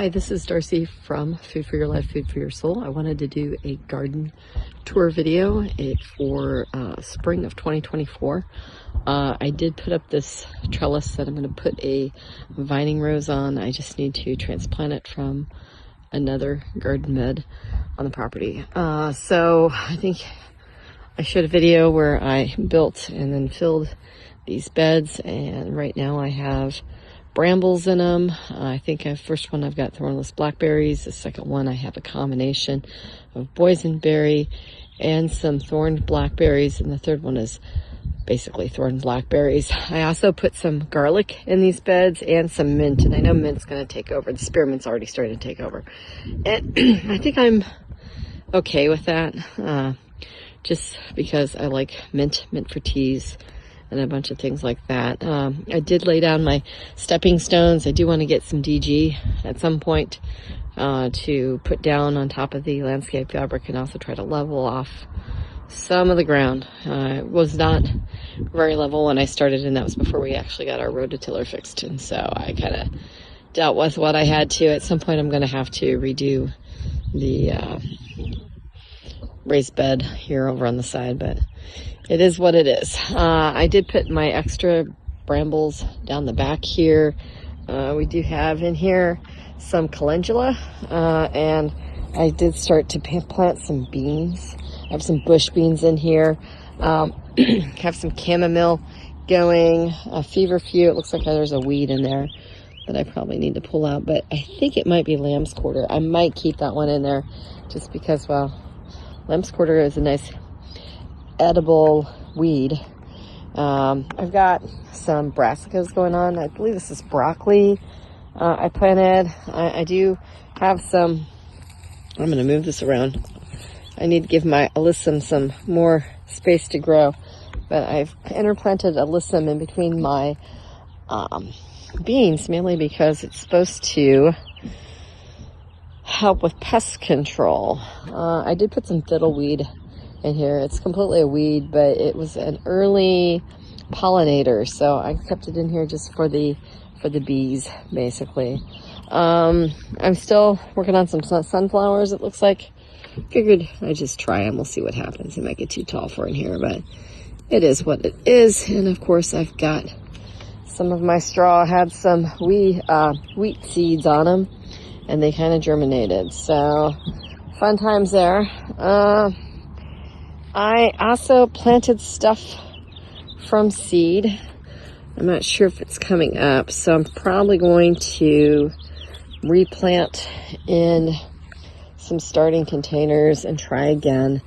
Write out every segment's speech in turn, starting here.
Hi, this is Darcy from Food for Your Life, Food for Your Soul. I wanted to do a garden tour video for spring of 2024. I did put up this trellis that I'm going to put a vining rose on. I just need to transplant it from another garden bed on the property. So I think I showed a video where I built and then filled these beds, and right now I have brambles in them. I think the first one I've got thornless blackberries. The second one I have a combination of boysenberry and some thorned blackberries, and the third one is basically thorned blackberries. I also put some garlic in these beds and some mint, and I know mint's going to take over. The spearmint's already starting to take over, and I think I'm okay with that, just because I like mint for teas and a bunch of things like that. I did lay down my stepping stones. I do want to get some DG at some point to put down on top of the landscape fabric, and also try to level off some of the ground. It was not very level when I started, and that was before we actually got our rototiller fixed, and so I kind of dealt with what I had to. At some point I'm going to have to redo the raised bed here over on the side, but it is what it is. I did put my extra brambles down the back here. We do have in here some calendula, and I did start to plant some beans. I have some bush beans in here. Have some chamomile going, a feverfew. It looks like there's a weed in there that I probably need to pull out, but I think it might be lamb's quarter. I might keep that one in there just because, well, lamb's quarter is a nice edible weed. I've got some brassicas going on. I believe this is broccoli I planted. I do have some, I'm going to move this around. I need to give my alyssum some more space to grow, but I've interplanted alyssum in between my beans, mainly because it's supposed to help with pest control. I did put some fiddleweed in here. It's completely a weed, but it was an early pollinator, so I kept it in here just for the bees, basically. I'm still working on some sunflowers, it looks like. Figured I'd just try them. We'll see what happens. It might get too tall for in here, but it is what it is. And of course I've got some of my straw had some wheat seeds on them, and they kind of germinated, so fun times there. I also planted stuff from seed. I'm not sure if it's coming up, so I'm probably going to replant in some starting containers and try again.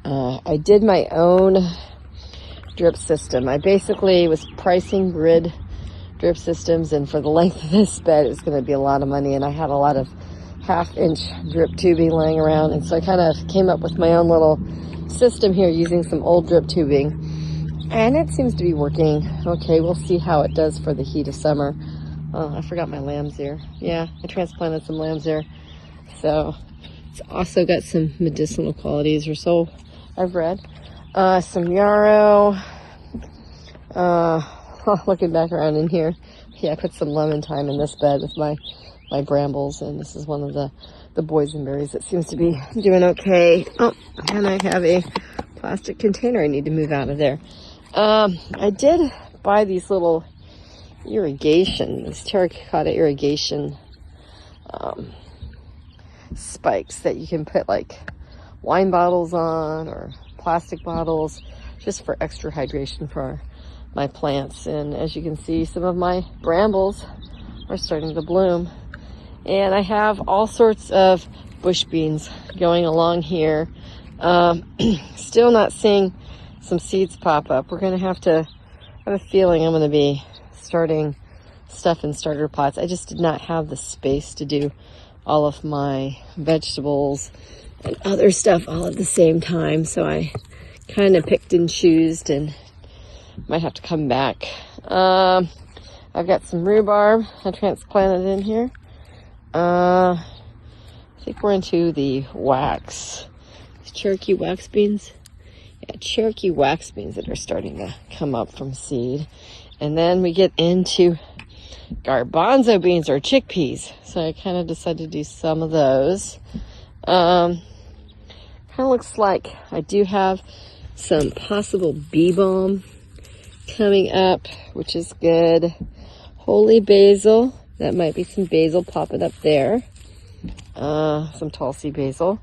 I did my own drip system. I basically was pricing grid drip systems, and for the length of this bed it's going to be a lot of money, and I had a lot of half-inch drip tubing laying around, and so I kind of came up with my own little system here using some old drip tubing, and it seems to be working okay. We'll see how it does for the heat of summer. Oh, I forgot my lamb's ear. Yeah, I transplanted some lamb's ear, so it's also got some medicinal qualities, or so I've read. Some yarrow. Looking back around in here, yeah, I put some lemon thyme in this bed with my brambles, and this is one of the boysenberries that seems to be doing okay. Oh, and I have a plastic container I need to move out of there. I did buy these little these terracotta irrigation spikes that you can put like wine bottles on, or plastic bottles, just for extra hydration for my plants. And as you can see, some of my brambles are starting to bloom, and I have all sorts of bush beans going along here. Still not seeing some seeds pop up. We're going to have to, I have a feeling I'm going to be starting stuff in starter pots. I just did not have the space to do all of my vegetables and other stuff all at the same time, so I kind of picked and choosed, and might have to come back. I've got some rhubarb I transplanted in here. I think we're into the wax. Cherokee wax beans. Yeah, Cherokee wax beans that are starting to come up from seed. And then we get into garbanzo beans or chickpeas. So I kind of decided to do some of those. Kind of looks like I do have some possible bee balm coming up, which is good. Holy basil. That might be some basil popping up there. Some tall sea basil.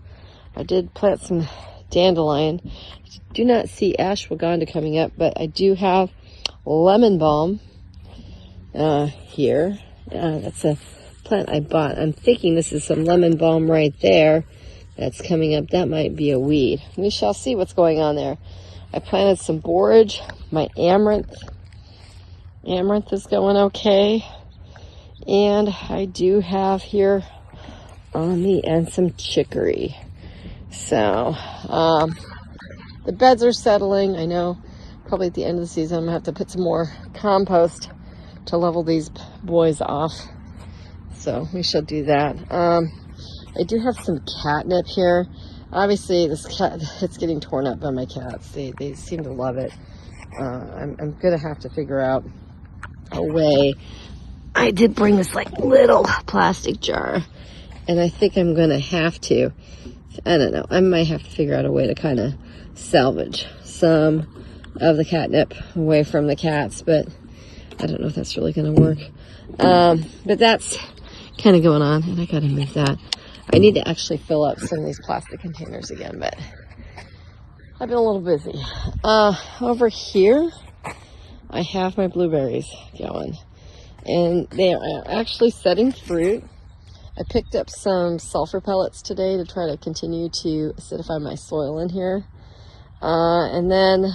I did plant some dandelion. I do not see ashwagandha coming up, but I do have lemon balm here. That's a plant I bought. I'm thinking this is some lemon balm right there that's coming up. That might be a weed. We shall see what's going on there. I planted some borage. My amaranth is going okay. And I do have here on the end some chicory. So the beds are settling. I know probably at the end of the season I'm gonna have to put some more compost to level these boys off. So we shall do that. I do have some catnip here. Obviously this cat, it's getting torn up by my cats. They seem to love it. I'm gonna have to figure out a way. I did bring this like little plastic jar, and I think I'm gonna have to, I don't know, I might have to figure out a way to kind of salvage some of the catnip away from the cats, but I don't know if that's really gonna work. But that's kind of going on, and I gotta move that. I need to actually fill up some of these plastic containers again, but I've been a little busy. Over here, I have my blueberries going, and they are actually setting fruit. I picked up some sulfur pellets today to try to continue to acidify my soil in here. And then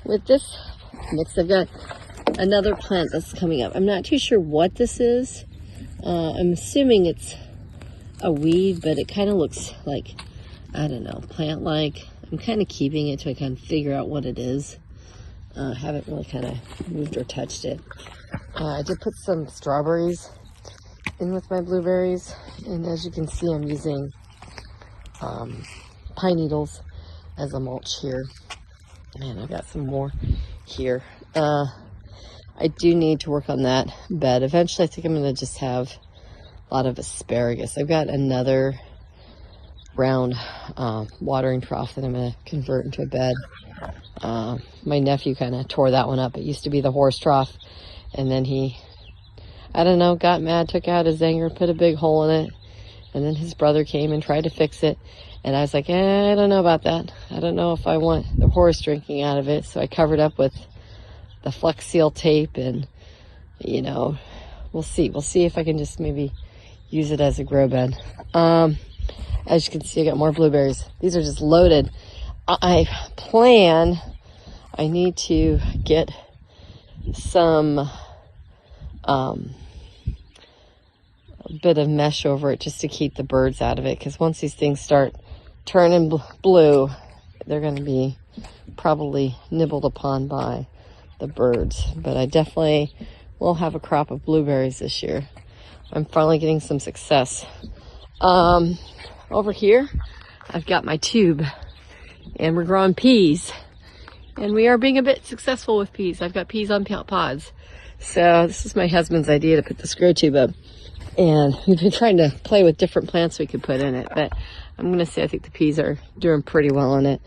with this mix, I've got another plant that's coming up. I'm not too sure what this is. I'm assuming it's a weed, but it kind of looks like, I don't know, plant-like. I'm kind of keeping it till I kind of figure out what it is. Haven't really kind of moved or touched it. I did put some strawberries in with my blueberries, and as you can see, I'm using pine needles as a mulch here. And I got some more here. I do need to work on that bed. Eventually, I think I'm going to just have a lot of asparagus. I've got another round watering trough that I'm going to convert into a bed. My nephew kind of tore that one up. It used to be the horse trough, and then he, I don't know, got mad, took out his anger, put a big hole in it, and then his brother came and tried to fix it, and I was like, I don't know about that. I don't know if I want the horse drinking out of it, so I covered up with the Flex Seal tape, and, you know, we'll see if I can just maybe use it as a grow bed. As you can see, I got more blueberries. These are just loaded. I need to get some a bit of mesh over it just to keep the birds out of it, because once these things start turning blue, they're going to be probably nibbled upon by the birds. But I definitely will have a crop of blueberries this year. I'm finally getting some success. Over here, I've got my tube, and we're growing peas, and we are being a bit successful with peas. I've got peas on pods. So this is my husband's idea to put this grow tube up, and we've been trying to play with different plants we could put in it, but I'm going to say I think the peas are doing pretty well on it.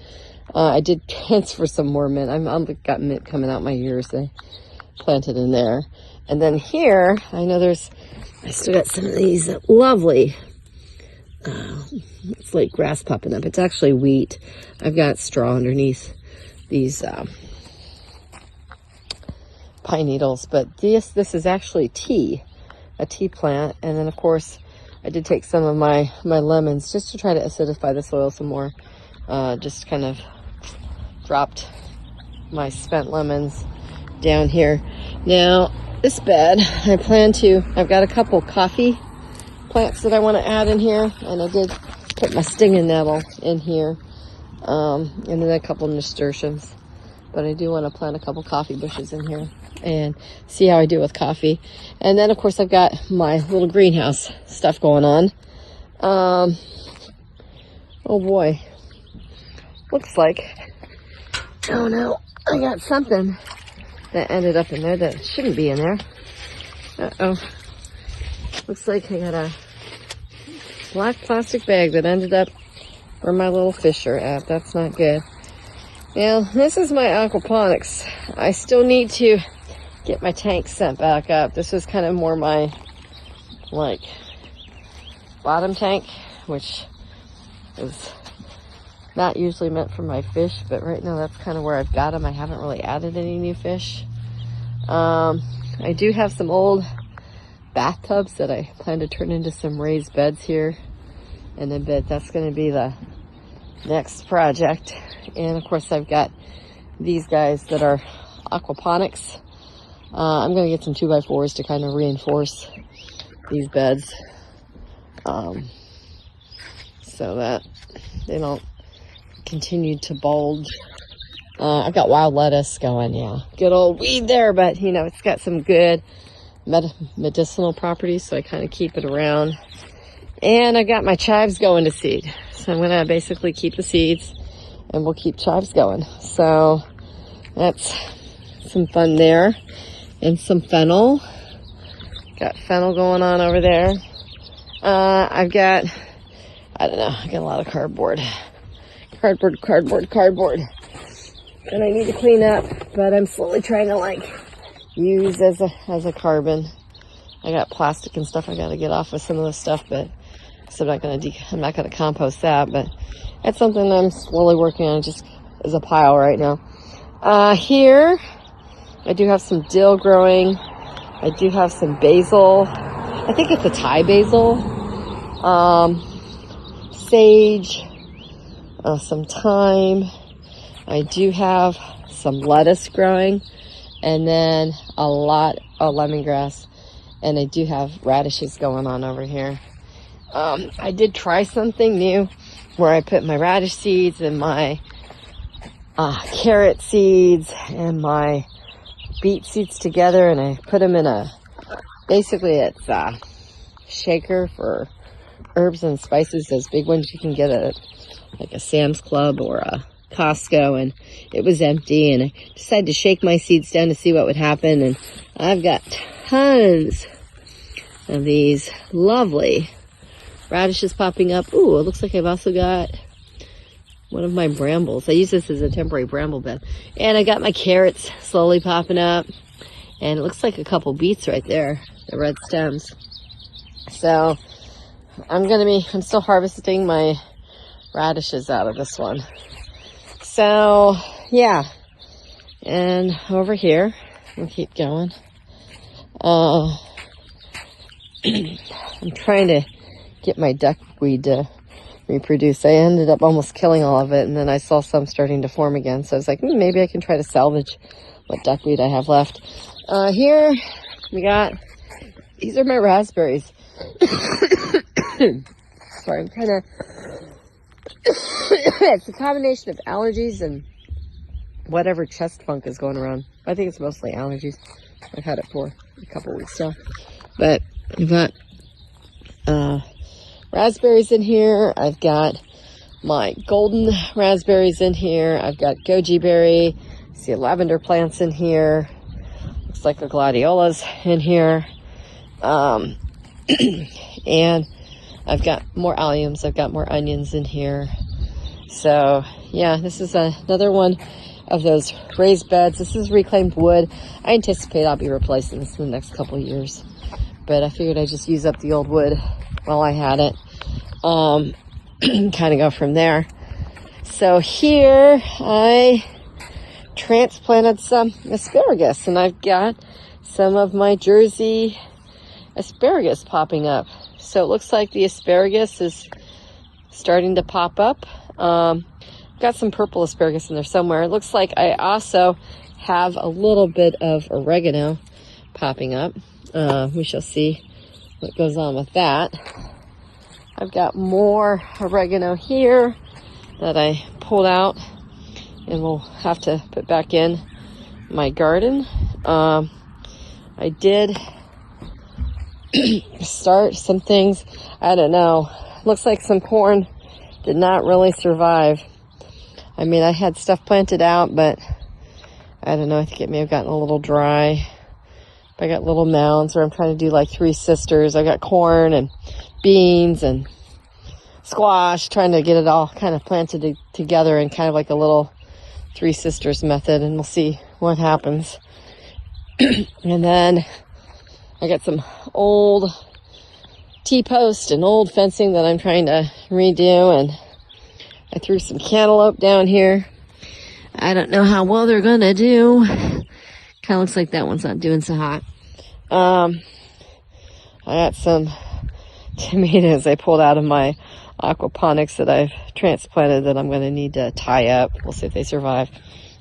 I did transfer some more mint. I've got mint coming out my ears. I planted in there. And then here, I know I still got some of these lovely, it's like grass popping up. It's actually wheat. I've got straw underneath these pine needles, but this is actually a tea plant. And then of course I did take some of my lemons just to try to acidify the soil some more. Just kind of dropped my spent lemons down here. Now this bed, I've got a couple coffee plants that I want to add in here, and I did put my stinging nettle in here, and then a couple nasturtiums. But I do want to plant a couple coffee bushes in here and see how I do with coffee. And then of course I've got my little greenhouse stuff going on. Oh boy, looks like, oh no, I got something that ended up in there that shouldn't be in there. Uh-oh. Looks like I got a black plastic bag that ended up where my little fish are at. That's not good. Now, this is my aquaponics. I still need to get my tank sent back up. This was kind of more my, like, bottom tank, which is not usually meant for my fish, but right now that's kind of where I've got them. I haven't really added any new fish. I do have some old bathtubs that I plan to turn into some raised beds here in a bit. That's going to be the next project. And of course I've got these guys that are aquaponics. I'm going to get some 2x4s to kind of reinforce these beds so that they don't continue to bulge. I've got wild lettuce going, yeah. Good old weed there, but you know, it's got some good medicinal properties, so I kind of keep it around. And I got my chives going to seed. So I'm going to basically keep the seeds and we'll keep chives going. So that's some fun there. And some fennel. Got fennel going on over there. I've got, I don't know, I got a lot of cardboard. Cardboard. And I need to clean up, but I'm slowly trying to like use as a carbon. I got plastic and stuff I got to get off of some of this stuff, but so I'm not gonna compost that, but that's something I'm slowly working on just as a pile right now. Here I do have some dill growing. I do have some basil. I think it's a Thai basil. Sage, some thyme. I do have some lettuce growing, and then a lot of lemongrass, and I do have radishes going on over here. I did try something new where I put my radish seeds and my carrot seeds and my beet seeds together, and I put them in basically it's a shaker for herbs and spices, those big ones you can get at like a Sam's Club or a Costco, and it was empty, and I decided to shake my seeds down to see what would happen, and I've got tons of these lovely radishes popping up. Ooh, it looks like I've also got one of my brambles. I use this as a temporary bramble bed. And I got my carrots slowly popping up, and it looks like a couple beets right there, the red stems. So I'm still harvesting my radishes out of this one. So yeah, and over here, we'll keep going. I'm trying to get my duckweed to reproduce. I ended up almost killing all of it, and then I saw some starting to form again. So I was like, maybe I can try to salvage what duckweed I have left. Here we got, these are my raspberries. Sorry, I'm kind of, it's a combination of allergies and whatever chest funk is going around. I think it's mostly allergies. I've had it for a couple weeks now. But I've got raspberries in here. I've got my golden raspberries in here. I've got goji berry. See lavender plants in here. Looks like a gladiolas in here. And I've got more alliums. I've got more onions in here. So yeah, this is another one of those raised beds. This is reclaimed wood. I anticipate I'll be replacing this in the next couple of years, but I figured I'd just use up the old wood while I had it. Kind of go from there. So here I transplanted some asparagus, and I've got some of my Jersey asparagus popping up. So it looks like the asparagus is starting to pop up. Got some purple asparagus in there somewhere. It looks like I also have a little bit of oregano popping up. We shall see what goes on with that. I've got more oregano here that I pulled out and we'll have to put back in my garden. I did start some things. I don't know. Looks like some corn did not really survive. I mean, I had stuff planted out, but I don't know. I think it may have gotten a little dry. I got little mounds where I'm trying to do like Three Sisters. I got corn and beans and squash, trying to get it all kind of planted together in kind of like a little Three Sisters method, and we'll see what happens. And then I got some old T-post and old fencing that I'm trying to redo, and I threw some cantaloupe down here. I don't know how well they're gonna do. Kind of looks like that one's not doing so hot. I got some tomatoes I pulled out of my aquaponics that I've transplanted that I'm going to need to tie up. We'll see if they survive.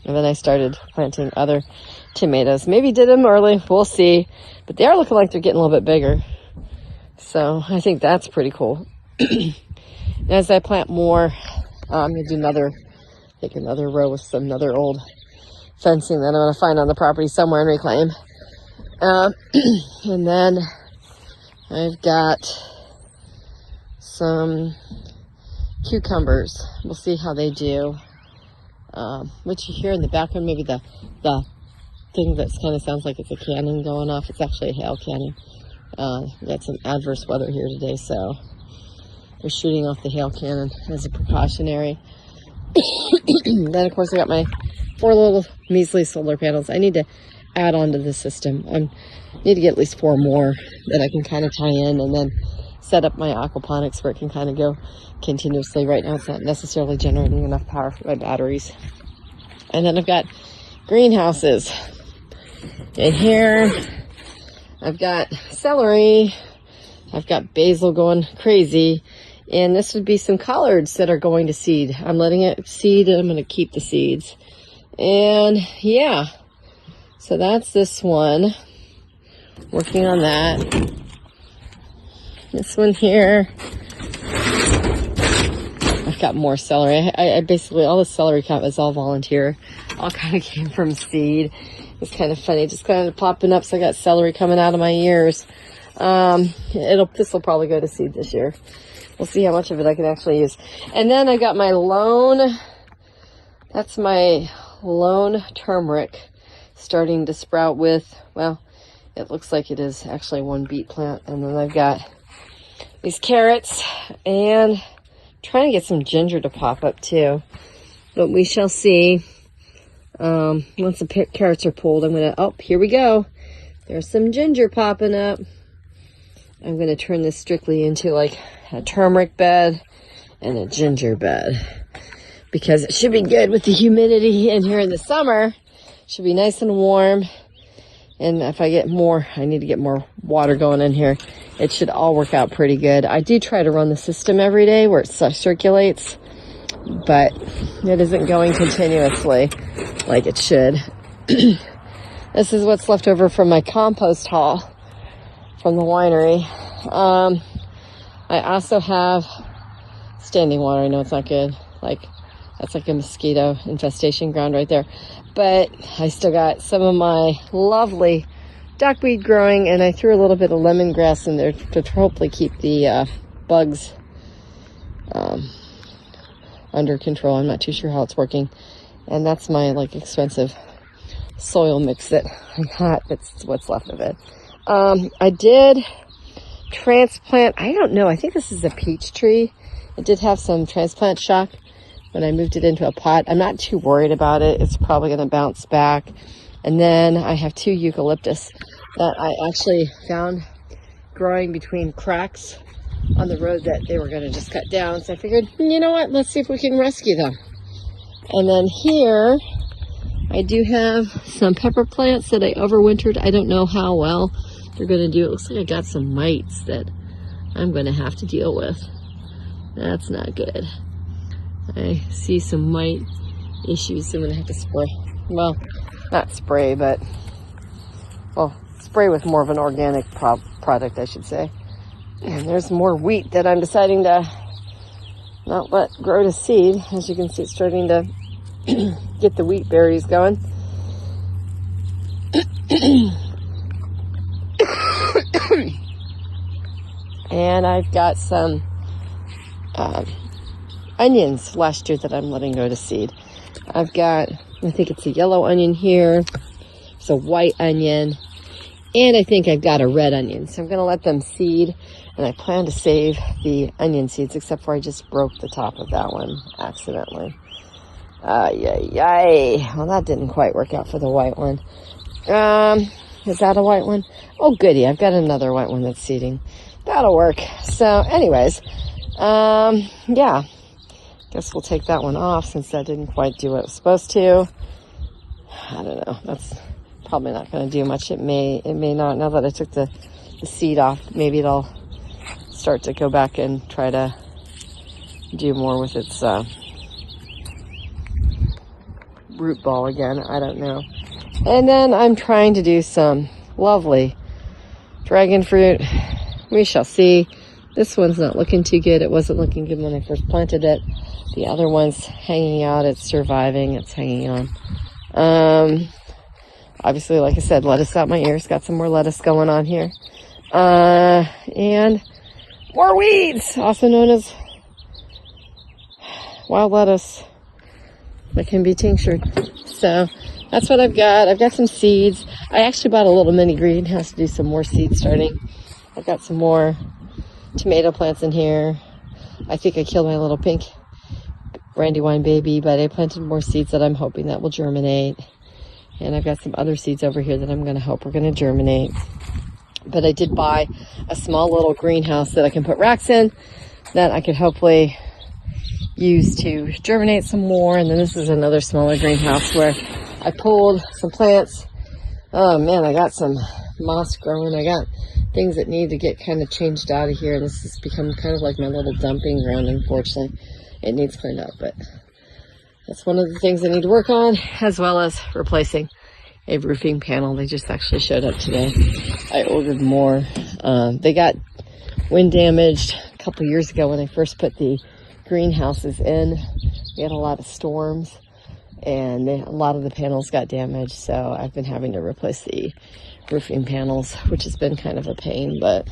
And then I started planting other tomatoes. Maybe did them early. We'll see. But they are looking like they're getting a little bit bigger. So I think that's pretty cool. As I plant more, I'm going to do another row with some other old fencing that I'm going to find on the property somewhere and reclaim. And then I've got some cucumbers. We'll see how they do. What you hear in the background, maybe the thing that kind of sounds like it's a cannon going off. It's actually a hail cannon. We got some adverse weather here today, so we're shooting off the hail cannon as a precautionary. Then, of course, I got my 4 little measly solar panels. I need to add on to the system. I need to get at least 4 more that I can kind of tie in, and then set up my aquaponics where it can kind of go continuously. Right now it's not necessarily generating enough power for my batteries. And then I've got greenhouses. In here I've got celery, I've got basil going crazy, and this would be some collards that are going to seed. I'm letting it seed, and I'm going to keep the seeds. And yeah, so that's this one. Working on that. This one here, I've got more celery. I basically, all the celery count is all volunteer. All kind of came from seed. It's kind of funny, just kind of popping up. So I got celery coming out of my ears. This will probably go to seed this year. We'll see how much of it I can actually use. And then I got my that's my lone turmeric starting to sprout with, well, it looks like it is actually one beet plant. And then I've got these carrots, and trying to get some ginger to pop up too, but we shall see. Once the carrots are pulled, I'm gonna, oh, here we go. There's some ginger popping up. I'm gonna turn this strictly into like a turmeric bed and a ginger bed, because it should be good with the humidity in here in the summer. Should be nice and warm. And if I get more, I need to get more water going in here. It should all work out pretty good. I do try to run the system every day where it circulates, but it isn't going continuously like it should. This is what's left over from my compost haul from the winery. I also have standing water. I know it's not good. That's like a mosquito infestation ground right there. But I still got some of my lovely duckweed growing, and I threw a little bit of lemongrass in there to hopefully keep the bugs under control. I'm not too sure how it's working. And that's my expensive soil mix that I got. That's what's left of it. I did transplant, I don't know, I think this is a peach tree. It did have some transplant shock when I moved it into a pot. I'm not too worried about it. It's probably going to bounce back. And then I have 2 eucalyptus that I actually found growing between cracks on the road that they were going to just cut down. So I figured, you know what, let's see if we can rescue them. And then here I do have some pepper plants that I overwintered. I don't know how well they're going to do. It looks like I got some mites that I'm going to have to deal with. That's not good. I see some mite issues. I'm going to have to spray. Well, not spray, but, well, spray with more of an organic product, I should say. And there's more wheat that I'm deciding to not let grow to seed. As you can see, it's starting to get the wheat berries going. And I've got some onions last year that I'm letting go to seed. I've got, I think it's a yellow onion here. It's a white onion. And I think I've got a red onion, so I'm going to let them seed, and I plan to save the onion seeds, except for I just broke the top of that one accidentally. Yay. Well, that didn't quite work out for the white one. Is that a white one? Oh, goody. I've got another white one that's seeding. That'll work. So, anyways, yeah. Guess we'll take that one off since that didn't quite do what it was supposed to. I don't know. That's probably not going to do much. It may not. Now that I took the seed off, maybe it'll start to go back and try to do more with its root ball again. I don't know. And then I'm trying to do some lovely dragon fruit. We shall see. This one's not looking too good. It wasn't looking good when I first planted it. The other one's hanging out. It's surviving. It's hanging on. Obviously, like I said, lettuce out my ears. Got some more lettuce going on here. And more weeds, also known as wild lettuce, that can be tinctured. So that's what I've got. I've got some seeds. I actually bought a little mini greenhouse to do some more seed starting. I've got some more tomato plants in here. I think I killed my little pink Brandywine baby, but I planted more seeds that I'm hoping that will germinate. And I've got some other seeds over here that I'm going to hope are going to germinate. But I did buy a small little greenhouse that I can put racks in that I could hopefully use to germinate some more. And then this is another smaller greenhouse where I pulled some plants. Oh man, I got some moss growing. I got things that need to get kind of changed out of here. And this has become kind of like my little dumping ground, unfortunately. It needs cleaned up, but that's one of the things I need to work on, as well as replacing a roofing panel. They just actually showed up today. I ordered more. They got wind damaged a couple years ago when I first put the greenhouses in. We had a lot of storms, and a lot of the panels got damaged, so I've been having to replace the roofing panels, which has been kind of a pain, but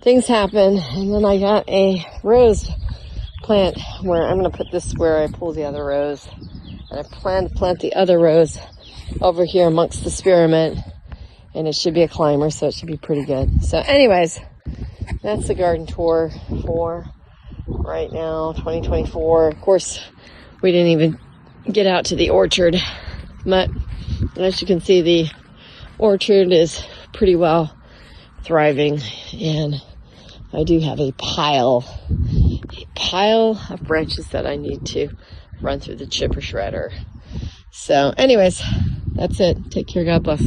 things happen. And then I got a rose plant where I'm going to put this where I pull the other rose, and I plan to plant the other rose over here amongst the spearmint, and it should be a climber, so it should be pretty good. So anyways, that's the garden tour for right now, 2024. Of course, we didn't even get out to the orchard, but as you can see, the orchard is pretty well thriving, and I do have a pile of branches that I need to run through the chipper shredder. So anyways, that's it. Take care. God bless.